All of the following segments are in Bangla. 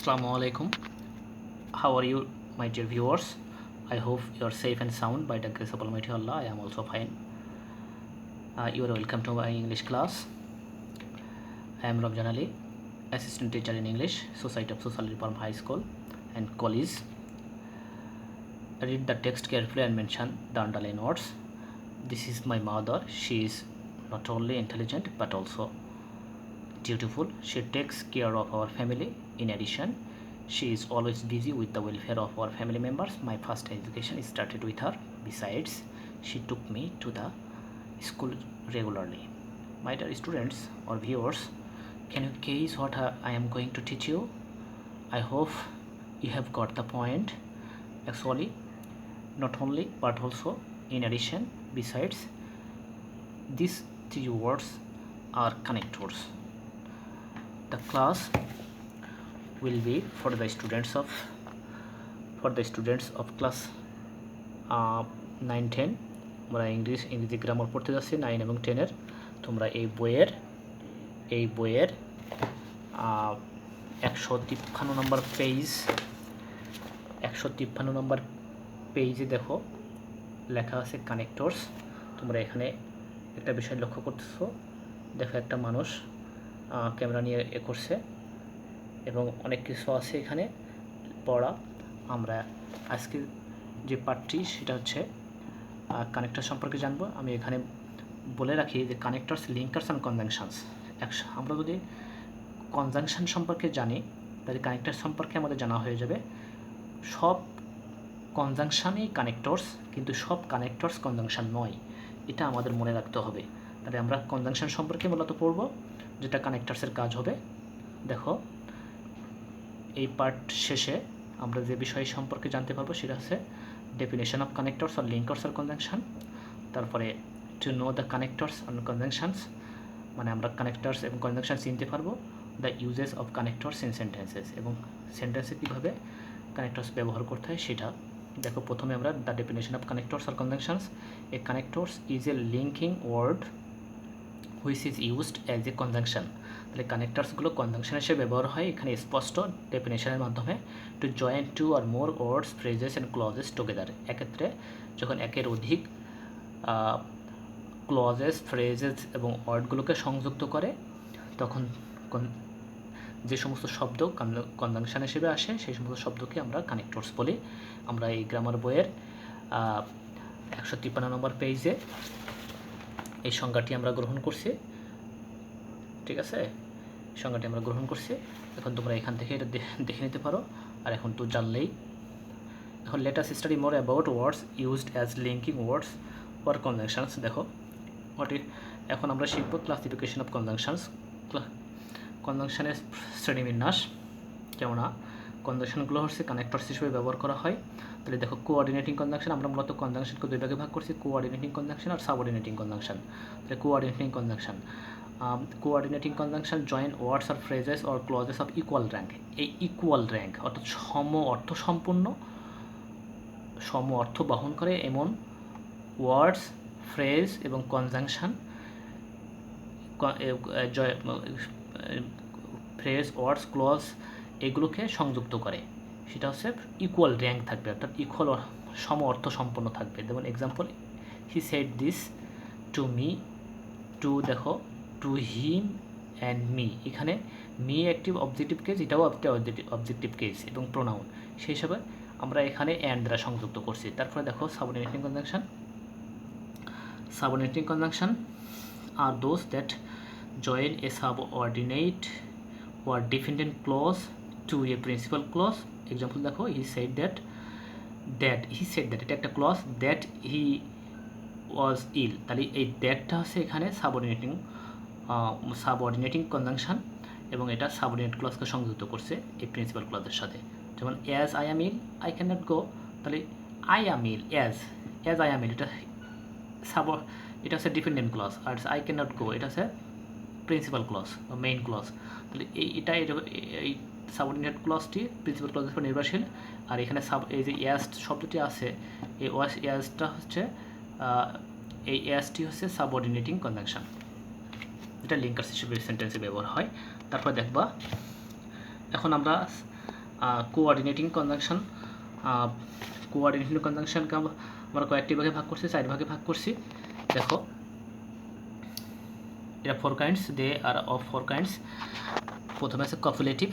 Assalamu alaikum. How are you, my dear viewers? I hope you are safe and sound by the grace of Almighty Allah. I am also fine. You are welcome to my English class. I am Ramjan Ali, assistant teacher in English, Society of Social Reform High School and College. Read the text carefully and mention the underlined words. This is my mother. She is not only intelligent but also dutiful. She takes care of our family. In addition, she is always busy with the welfare of our family members. My first education started with her. Besides, she took me to the school regularly. My dear students or viewers, can you guess what I am going to teach you? I hope you have got the point. Actually, not only but also in addition, besides, these three words are connectors. The class will be for the students of class 9-10 আমরা ইংরেজি গ্রামার পড়তে যাচ্ছি 9 এবং 10 এর। তোমরা এই বইয়ের 153 নম্বর পেজ 153 নম্বর পেজে দেখো লেখা আছে কানেক্টরস। তোমরা এখানে একটা বিষয় লক্ষ্য করতেছো, দেখো একটা মানুষ ক্যামেরা নিয়ে করছে এবং অনেক কিছু আছে এখানে পড়া। আমরা আজকে যে পার্টটি সেটা হচ্ছে কানেক্টর সম্পর্কে জানবো। আমি এখানে বলে রাখি যে কানেক্টরস, লিঙ্কার্স অ্যান্ড কনজাংশনস। আমরা যদি কনজাংশন সম্পর্কে জানি তাহলে কানেক্টর সম্পর্কে আমাদের জানা হয়ে যাবে। সব কনজাংশনই কানেক্টরস, কিন্তু সব কানেক্টরস কনজাংশন নয়, এটা আমাদের মনে রাখতে হবে। তাহলে আমরা কনজাংশন সম্পর্কে মূলত পড়ব, যেটা কানেক্টরসের কাজ হবে। দেখো এই পার্ট শেষে আমরা যে বিষয় সম্পর্কে জানতে পারবো সেটা হচ্ছে definition of connectors or linkers or conjunction. তারপরে to know the connectors and conjunctions, মানে আমরা কানেক্টরস এবং কনজাংশন চিনতে পারবো। The uses of connectors in sentences, এবং সেন্টেন্সে কীভাবে কানেক্টরস ব্যবহার করতে হয় সেটা দেখো। প্রথমে আমরা the definition of connectors or conjunctions. A connectors is a linking word which is used as a conjunction. তাহলে কানেক্টার্সগুলো কনজাংশন হিসেবে ব্যবহার হয় এখানে স্পষ্ট ডেফিনেশনের মাধ্যমে। To join two or more words, phrases and clauses together. এক্ষেত্রে যখন একের অধিক ক্লজেস, ফ্রেজেস এবং ওয়ার্ডগুলোকে সংযুক্ত করে তখন যে সমস্ত শব্দ কনজাংশন হিসেবে আসে সেই সমস্ত শব্দকে আমরা কানেক্টরস বলি। আমরা এই গ্রামার বইয়ের 153 নম্বর পেজে এই সংজ্ঞাটি আমরা গ্রহণ করছি। ঠিক আছে, সংজ্ঞাটি আমরা গ্রহণ করছি। এখন তোমরা এখান থেকে এটা দেখে নিতে পারো। আর এখন তো জানলেই, এখন let us study more about words used as linking words for conjunctions. দেখো এখন আমরা শিখব ক্লাসিফিকেশন অফ কনজাংশনস। কনজাংশনের শ্রেণীবিন্যাস কেমন? কনজাংশনগুলো হচ্ছে কানেক্টরস হিসেবে ব্যবহার করা হয়। তাহলে দেখো কোঅর্ডিনেটিং কনজাংশন, আমরা মূলত কনজাংশনকে দুই ভাগে ভাগ করছি, কোঅর্ডিনেটিং কনজাংশন আর সাবঅর্ডিনেটিং কনজাংশন। তাহলে coordinating conjunction, coordinating conjunction join words আর phrases or clauses of equal rank. এই ইকুয়াল র্যাঙ্ক অর্থাৎ সম অর্থ বহন করে এমন ওয়ার্ডস, ফ্রেজ এবং কনজাংশন, ফ্রেজ, ওয়ার্ডস, ক্লজ এগুলোকে সংযুক্ত করে। সেটা হচ্ছে ইকুয়াল র্যাঙ্ক থাকবে, অর্থাৎ ইকুয়াল সম অর্থ সম্পন্ন থাকবে। যেমন example, he said this to me. To দেখো টু হিম অ্যান্ড মি, এখানে মি একটি অবজেক্টিভ কেস, এটাও একটা অবজেক্টিভ কেস এবং প্রোনাউন, সেই হিসাবে আমরা এখানে অ্যান্ড দ্বারা সংযুক্ত করছি। তারপরে দেখো subordinating conjunction. Subordinating conjunction are those that join a subordinate or dependent clause to a principal clause. Example দেখো, he said that এটা একটা clause, that he was ill। তাহলে এই দ্যাটটা হচ্ছে এখানে সাবঅর্ডিনেটিং কনজাংশন এবং এটা সাবঅর্ডিনেট ক্লজকে সংযুক্ত করছে এই প্রিন্সিপাল ক্লজের সাথে। যেমন as I am ill I can not go, তাহলে I am ill as I am ill এটা হচ্ছে ডিপেন্ডেন্ট ক্লজ, আর আই ক্যান নট গো এটা হচ্ছে প্রিন্সিপাল ক্লজ বা মেইন ক্লজ। তাহলে এই সাবঅর্ডিনেট ক্লজটি প্রিন্সিপাল ক্লজের উপর নির্ভরশীল। আর এখানে এই যে অ্যাজ শব্দটি আছে, এই অ্যাজটা হচ্ছে এই অ্যাজটি হচ্ছে সাবঅর্ডিনেটিং কনজাংশন, এটা লিঙ্কার্স হিসেবে সেন্টেন্সে ব্যবহার হয়। তারপর দেখবা এখন আমরা কোঅর্ডিনেটিং কনজাংশন। কোঅর্ডিনেটিং কনজাংশনকে আমরা কয়েকটি ভাগে ভাগ করছি, 4 ভাগে ভাগ করছি। দেখো এটা 4 kinds, they are of 4 kinds. প্রথমে আছে কপুলেটিভ,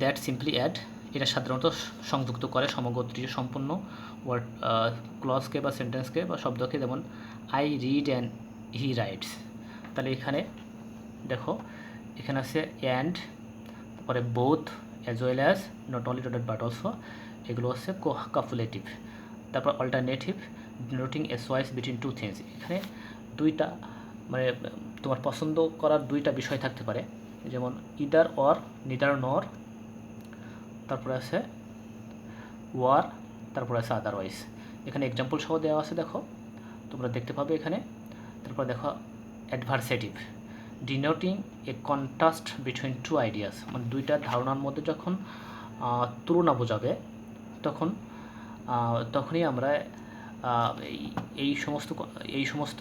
দ্যাট সিম্পলি অ্যাড। এটা সাধারণত সংযুক্ত করে সমগোত্রীয় সম্পূর্ণ ওয়ার্ড ক্লজকে বা সেন্টেন্সকে বা শব্দকে, যেমন I read and he writes. তাহলে এখানে দেখো এখানে আছে অ্যান্ড, তারপরে both, as well as, not only dotted but also, এগুলো হচ্ছে কপুলেটিভ। তারপর alternative, denoting a choice between two things. এখানে দুইটা মানে তোমার পছন্দ করার দুইটা বিষয় থাকতে পারে, যেমন ইদার অর, নিদার নর, তারপরে আছে ওয়ার, তারপরে আছে আদারওয়াইজ। এখানে এক্সাম্পল সহ দেওয়া আছে, দেখো তোমরা দেখতে পাবে এখানে। তারপর দেখো অ্যাডভার্সেটিভ, ডিনোটিং এ কন্ট্রাস্ট বিটুইন টু আইডিয়াস, মানে দুইটা ধারণার মধ্যে যখন তুলনা বোঝাবে তখনই আমরা এই সমস্ত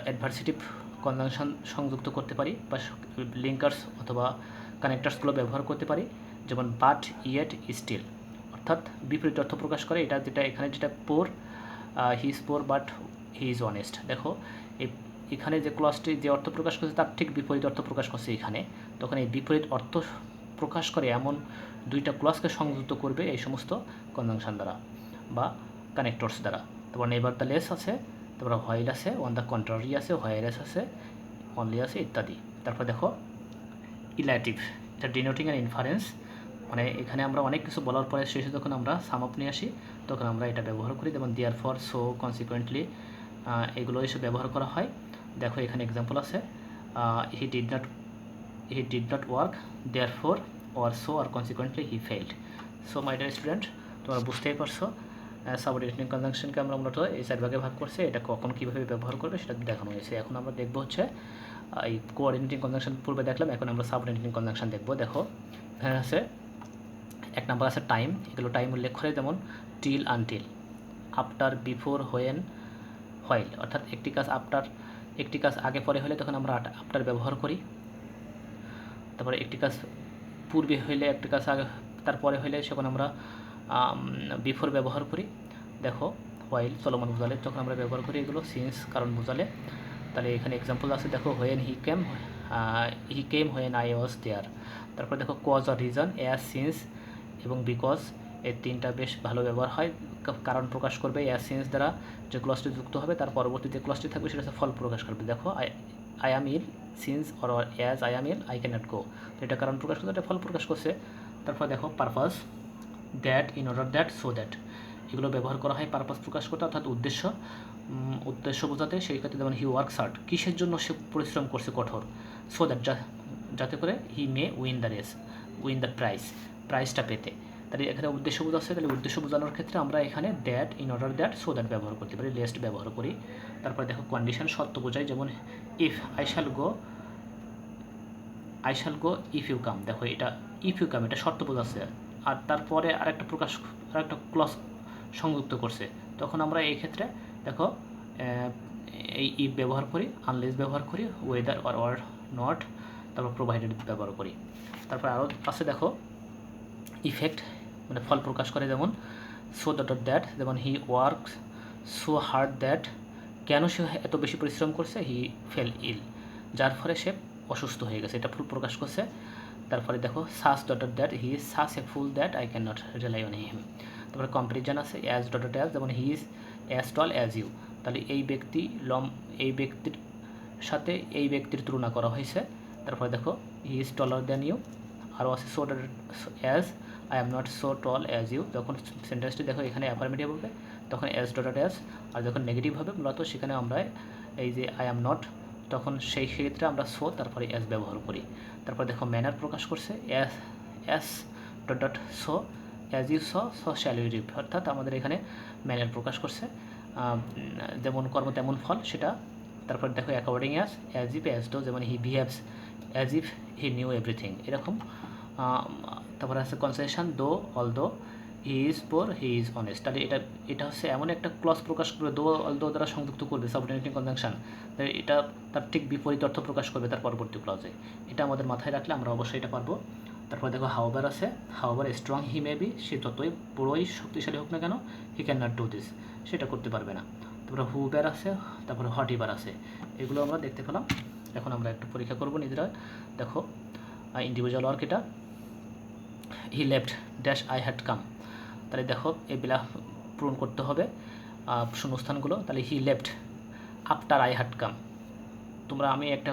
অ্যাডভার্সেটিভ কনজাংশন সংযুক্ত করতে পারি বা লিঙ্কার্স অথবা কানেক্টার্সগুলো ব্যবহার করতে পারি, যেমন বাট, ইয়েট, স্টিল, অর্থাৎ বিপরীত অর্থ প্রকাশ করে। যেটা এখানে যেটা poor, he is poor but he is honest. দেখো এখানে যে ক্লজটি যে অর্থ প্রকাশ করছে তার ঠিক বিপরীত অর্থ প্রকাশ করছে এখানে, তখন এই বিপরীত অর্থ প্রকাশ করে এমন দুইটা ক্লজকে সংযুক্ত করবে এই সমস্ত কনজাংশন দ্বারা বা কানেক্টরস দ্বারা। তারপর নেভারদালেস আছে, তারপর হোয়াইল আছে, অন দ্য কন্ট্রারি আছে, হোয়াইলেস আছে, অনলি আছে, ইত্যাদি। তারপর দেখো ইলাটিভ, এটা ডিনোটিং অ্যান ইনফারেন্স, মানে এখানে আমরা অনেক কিছু বলার পরে শেষে যখন আমরা সাম আপ নিয়ে আসি তখন আমরা এটা ব্যবহার করি, যেমন দেয়ার ফর, সো, কনসিকুয়েন্টলি, এগুলো এসে ব্যবহার করা হয়। দেখো এখানে এক্সাম্পল আছে, he did not work, therefore, or so, or consequently he failed. So my dear student, তোমরা বুঝতেই পারছো সাবঅর্ডিনেটিং কনজাংশনকে আমরা মূলত এই 4 ভাগে ভাগ করছি। এটা কখন কীভাবে ব্যবহার করবে সেটা দেখানো হয়েছে। এখন আমরা দেখবো হচ্ছে এই কোঅর্ডিনেটিং কনজাংশন পূর্বে দেখলাম, এখন আমরা সাবঅর্ডিনেটিং কনজাংশন দেখবো। দেখো এখানে আছে 1 নাম্বার আছে টাইম, এগুলো টাইম উল্লেখ করে, যেমন till, until, after, before, when, while, অর্থাৎ একটি কাজ আগে পরে হলে তখন আমরা আফটার ব্যবহার করি। তারপরে একটি কাজ পূর্বে হইলে, একটি কাজ আগে তারপরে হইলে সেখন আমরা বিফোর ব্যবহার করি। দেখো হোয়াইল চলমান বোঝালে যখন আমরা ব্যবহার করি এগুলো, সিন্স কারণ বোঝালে। তাহলে এখানে এক্সাম্পল আছে, দেখো when he came, when I was there. তারপর দেখো কজ আর রিজন, অ্যাজ, সিন্স এবং বিকজ, এই 3টা বেশ ভালো ব্যবহার হয়, কারণ প্রকাশ করবে। অ্যাজ, সিন্স দ্বারা যে ক্লজটি যুক্ত হবে তার পরবর্তী যে ক্লজটি থাকবে সেটা হচ্ছে ফল প্রকাশ করবে। দেখো I am ill, since or as I am ill I cannot go, তো এটা কারণ প্রকাশ করছে, এটা ফল প্রকাশ করছে। তারপর দেখো purpose, that, in order that, so that, এগুলো ব্যবহার করা হয় পারপাস প্রকাশ করতে, অর্থাৎ উদ্দেশ্য বোঝাতে। সেই ক্ষেত্রে যেমন হি ওয়ার্কস হার্ড, কিসের জন্য সে পরিশ্রম করছে কঠোর, সো দ্যাট, যাতে করে he may win the race, win the প্রাইজটা পেতে। তাহলে এখানে উদ্দেশ্য বোঝাচ্ছে, তাহলে উদ্দেশ্য বোঝানোর ক্ষেত্রে আমরা এখানে that, in order that, so that ব্যবহার করতে পারি, লেস্ট ব্যবহার করি। তারপরে দেখো কন্ডিশন, শর্ত বোঝায়, যেমন if, I shall go if you come. দেখো এটা ইফ ইউ কাম, এটা শর্ত বোঝাচ্ছে, আর তারপরে আরেকটা ক্লজ সংযুক্ত করছে, তখন আমরা এই ক্ষেত্রে দেখো এই ইফ ব্যবহার করি, আনলেস ব্যবহার করি, ওয়েদার অর নট, তারপর প্রোভাইডেড ব্যবহার করি। তারপর আরও আছে দেখো ইফেক্ট, মানে ফল প্রকাশ করে, যেমন সো দ্যাট, যেমন he works so hard that, কেন সে এত বেশি পরিশ্রম করছে, হি ফেল ইল, যার ফলে সে অসুস্থ হয়ে গেছে, এটা ফুল প্রকাশ করছে। তারপরে দেখো such that, he is such a fool that I can not rely on him. তারপরে কম্পারিজন আছে, অ্যাজ অ্যাজ, যেমন he is as tall as you, তাহলে এই ব্যক্তির সাথে এই ব্যক্তির তুলনা করা হয়েছে। তারপরে দেখো he is taller than you. আরও আছে so as, I am not so tall as you, যখন সেন্টেন্সটি দেখো এখানে অ্যাফার্মেটিভ হবে তখন অ্যাজ অ্যাজ, আর যখন নেগেটিভ হবে মূলত সেখানে আমরা এই যে আই এম নট, তখন সেই ক্ষেত্রে আমরা সো তারপরে অ্যাজ ব্যবহার করি। তারপর দেখো ম্যানার প্রকাশ করছে, as so, as you so shall you reap, অর্থাৎ আমাদের এখানে ম্যানার প্রকাশ করছে, যেমন কর্ম তেমন ফল সেটা। তারপর দেখো according as if, as though, যেমন he behaves as if he knew everything, এরকম। তারপর আছে concession, though, although, he is poor, he is honest, তাহলে এটা হচ্ছে এমন একটা ক্লজ প্রকাশ করবে, দো অল দো দ্বারা সংযুক্ত করবে সাবঅর্ডিনেটিং কনজাংশন, এটা তার ঠিক বিপরীত অর্থ প্রকাশ করবে তার পরবর্তী ক্লজে। এটা আমাদের মাথায় রাখলে আমরা অবশ্যই এটা পারবো। তারপর দেখো হাউবার আছে, হাউবার স্ট্রং হি মে বি, সে যতই বড়ই শক্তিশালী হোক না কেন, he can not do this, সেটা করতে পারবে না। তারপরে হুবার আছে, তারপরে হট ইভার আছে, এগুলো আমরা দেখতে পেলাম। এখন আমরা একটু পরীক্ষা করব নিজেরা। দেখো ইন্ডিভিজুয়াল ওয়ার্ক, এটা he left dash I had come, তাহলে দেখো এগুলা পূরণ করতে হবে শূন্যস্থানগুলো। তাহলে he left after I had come, তোমরা আমি একটা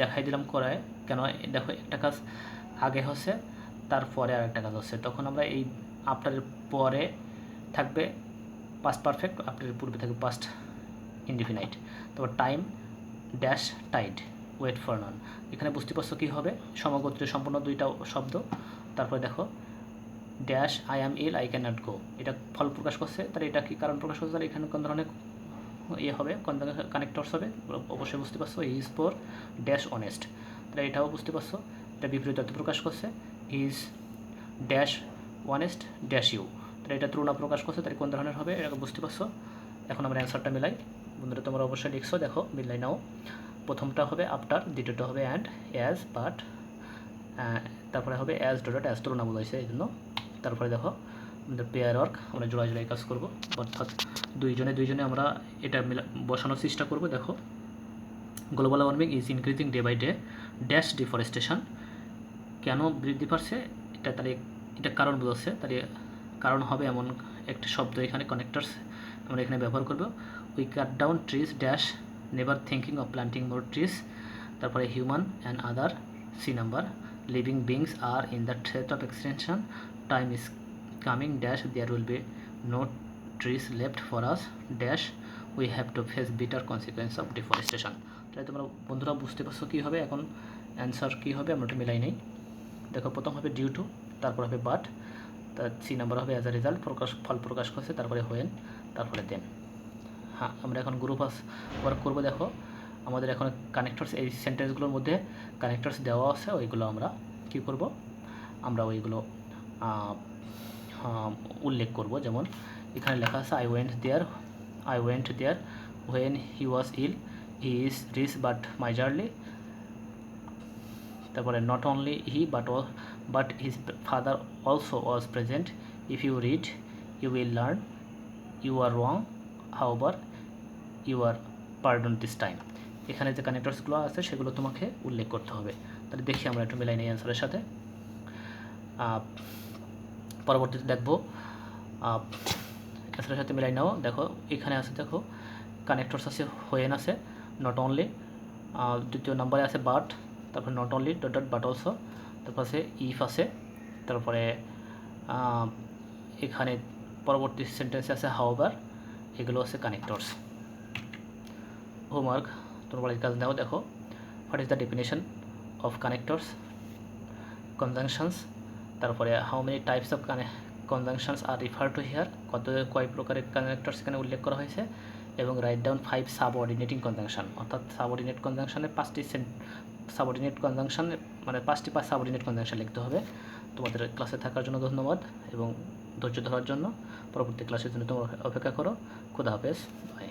দেখাই দিলাম করায় কেন, দেখো একটা কাজ আগে হচ্ছে, তারপরে আর একটা কাজ হচ্ছে, তখন আমরা এই আফটারের পরে থাকবে পাস্ট পারফেক্ট, আফটারের পূর্বে থাকবে পাস্ট ইনডিফিনাইট। তারপর time dash tide wait for none, এখানে বুঝতে পারছো কী হবে, সমগোত্রে সম্পূর্ণ দুইটা শব্দ। তারপরে দেখো dash I am ill I can not go, এটা ফল প্রকাশ করছে, তাহলে এটা কি কারণ প্রকাশ করছে, তাহলে এখানে কোন ধরনের ইয়ে হবে, কোন ধরনের কানেক্টরস হবে, অবশ্যই বুঝতে পারছো। ইজ ফর ড্যাশ অনেস্ট, তাহলে এটাও বুঝতে পারছো, এটা বিপরীত অর্থ প্রকাশ করছে। Is dash honest dash you, তাহলে এটা তুলনা প্রকাশ করছে, তাহলে কোন ধরনের হবে এটা বুঝতে পারছো। এখন আমরা অ্যান্সারটা মিলাই, বন্ধুরা তোমরা অবশ্যই লিখছো, দেখো মিলাই নাও। প্রথমটা হবে আফটার, দ্বিতীয়টা হবে অ্যান্ড, অ্যাজ, বাট, তারপরে হবে অ্যাজ ডট অ্যাজ তুলনা বোঝাইছে এই জন্য। তারপরে দেখো আমাদের পেয়ার ওয়ার্ক, আমরা জোড়ায় জোড়ায় কাজ করব, অর্থাৎ দুইজনে আমরা এটা বসানোর চেষ্টা করব। দেখো global warming is increasing day by day dash deforestation, কেন বৃদ্ধি পাচ্ছে এটা, তাহলে এটা কারণ বোঝাচ্ছে, তাহলে কারণ হবে এমন একটা শব্দ এখানে কানেক্টরস আমরা এখানে ব্যবহার করব। We cut down trees dash never thinking of planting more trees, তারপরে human and other, see number, living beings are in the threat of extension, time is coming dash there will be no trees left for us dash we have to face bitter consequence of deforestation. তাহলে তোমরা বন্ধুরা বুঝতে পারছো কী হবে, এখন অ্যান্সার কী হবে আমরা এটা মিলাই নেই। দেখো প্রথম হবে ডিউ টু, তারপর হবে বাট, তার সি নাম্বার হবে অ্যাজ আ রেজাল্ট, ফল প্রকাশ করছে, তারপরে হোয়েন, তারপরে দেন। হ্যাঁ আমরা এখন গ্রুপ ওয়ার্ক করবো। দেখো আমাদের এখন কানেক্টরস, এই সেন্টেন্সগুলোর মধ্যে কানেক্টরস দেওয়া আছে, ওইগুলো আমরা কী করব, আমরা ওইগুলো উল্লেখ করব। যেমন এখানে লেখা আছে I went there when he was ill, he is rich but miserly, তারপরে not only he but his father also was present, if you read you will learn, you are wrong however you are pardon this time. এখানে যে কানেক্টরসগুলো আছে সেগুলো তোমাকে উল্লেখ করতে হবে। তাহলে দেখি আমরা একটু মিলাই নেই অ্যান্সারের সাথে। পরবর্তীতে দেখবো অ্যান্সারের সাথে মিলাই নাও। দেখো এখানে আছে, দেখো কানেক্টরস আছে, হোয়েন আছে, নট অনলি, দ্বিতীয় নম্বরে আছে বাট, তারপরে not only dot dot but also, তারপর আছে ইফ আছে, তারপরে এখানে পরবর্তী সেন্টেন্সে আছে হাউবার, এগুলো আছে কানেক্টরস। হোমওয়ার্ক, তোমরা বাড়ির কাজ নাও। দেখো what is the definition of connectors, conjunctions, তারপরে how many types of conjunctions are refer to here, কয় প্রকারের কানেক্টরস এখানে উল্লেখ করা হয়েছে, এবং রাইট ডাউন 5 সাবঅর্ডিনেটিং কনজাংশন, অর্থাৎ সাবঅর্ডিনেট কনজাংশনের 5টি সাবঅর্ডিনেট কনজাংশন, মানে 5টি সাবঅর্ডিনেট কনজাংশন লিখতে হবে। তোমাদের ক্লাসে থাকার জন্য ধন্যবাদ এবং ধৈর্য ধরার জন্য। পরবর্তী ক্লাসের জন্য তোমরা অপেক্ষা করো। খুদা হাফেজ, বাই।